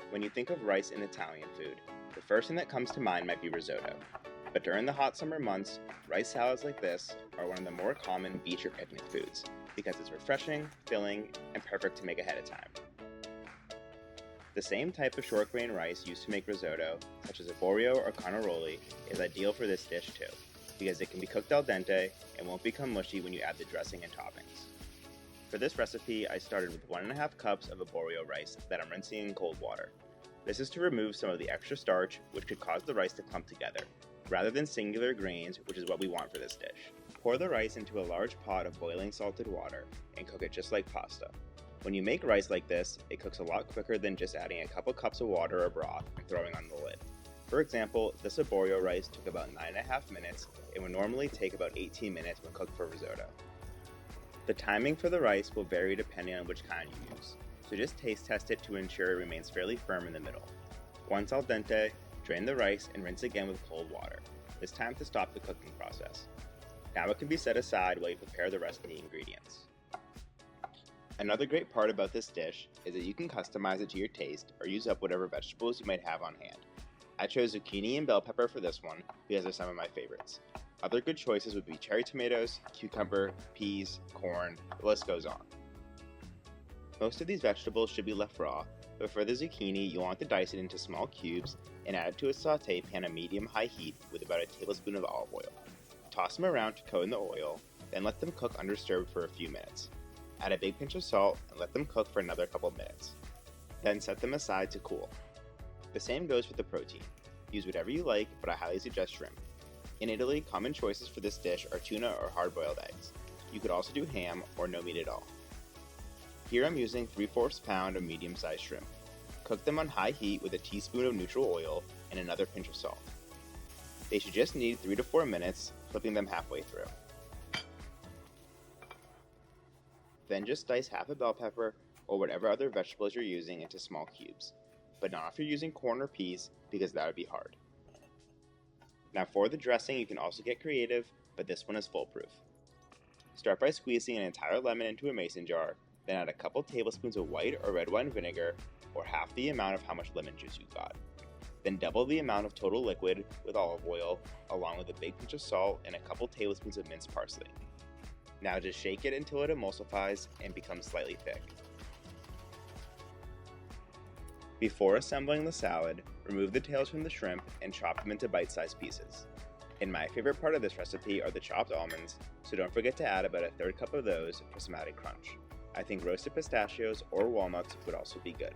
When you think of rice in Italian food, the first thing that comes to mind might be risotto. But during the hot summer months, rice salads like this are one of the more common beach or picnic foods because it's refreshing, filling, and perfect to make ahead of time. The same type of short grain rice used to make risotto, such as arborio or carnaroli, is ideal for this dish too, because it can be cooked al dente and won't become mushy when you add the dressing and toppings. For this recipe, I started with 1.5 cups of arborio rice that I'm rinsing in cold water. This is to remove some of the extra starch, which could cause the rice to clump together, rather than singular grains, which is what we want for this dish. Pour the rice into a large pot of boiling salted water and cook it just like pasta. When you make rice like this, it cooks a lot quicker than just adding a couple cups of water or broth and throwing on the lid. For example, this arborio rice took about 9.5 minutes and would normally take about 18 minutes when cooked for risotto. The timing for the rice will vary depending on which kind you use, so just taste test it to ensure it remains fairly firm in the middle. Once al dente, drain the rice and rinse again with cold water. It's time to stop the cooking process. Now it can be set aside while you prepare the rest of the ingredients. Another great part about this dish is that you can customize it to your taste or use up whatever vegetables you might have on hand. I chose zucchini and bell pepper for this one because they're some of my favorites. Other good choices would be cherry tomatoes, cucumber, peas, corn, the list goes on. Most of these vegetables should be left raw, but for the zucchini you'll want to dice it into small cubes and add it to a saute pan on medium-high heat with about a tablespoon of olive oil. Toss them around to coat in the oil, then let them cook undisturbed for a few minutes. Add a big pinch of salt and let them cook for another couple minutes. Then set them aside to cool. The same goes for the protein. Use whatever you like, but I highly suggest shrimp. In Italy, common choices for this dish are tuna or hard-boiled eggs. You could also do ham or no meat at all. Here I'm using 3/4 pound of medium-sized shrimp. Cook them on high heat with a teaspoon of neutral oil and another pinch of salt. They should just need 3 to 4 minutes, flipping them halfway through. Then just dice half a bell pepper or whatever other vegetables you're using into small cubes, but not if you're using corn or peas because that would be hard. Now for the dressing, you can also get creative, but this one is foolproof. Start by squeezing an entire lemon into a mason jar, then add a couple tablespoons of white or red wine vinegar, or half the amount of how much lemon juice you've got. Then double the amount of total liquid with olive oil, along with a big pinch of salt and a couple tablespoons of minced parsley. Now just shake it until it emulsifies and becomes slightly thick. Before assembling the salad, remove the tails from the shrimp and chop them into bite-sized pieces. And my favorite part of this recipe are the chopped almonds, so don't forget to add about a 1/3 cup of those for some added crunch. I think roasted pistachios or walnuts would also be good.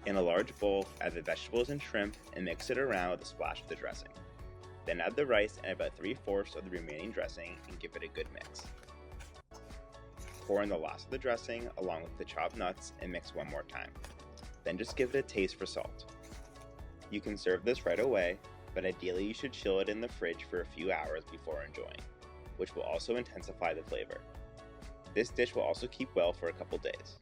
In a large bowl, add the vegetables and shrimp and mix it around with a splash of the dressing. Then add the rice and about 3/4 of the remaining dressing and give it a good mix. Pour in the last of the dressing along with the chopped nuts and mix one more time. Then just give it a taste for salt. You can serve this right away, but ideally you should chill it in the fridge for a few hours before enjoying, which will also intensify the flavor. This dish will also keep well for a couple days.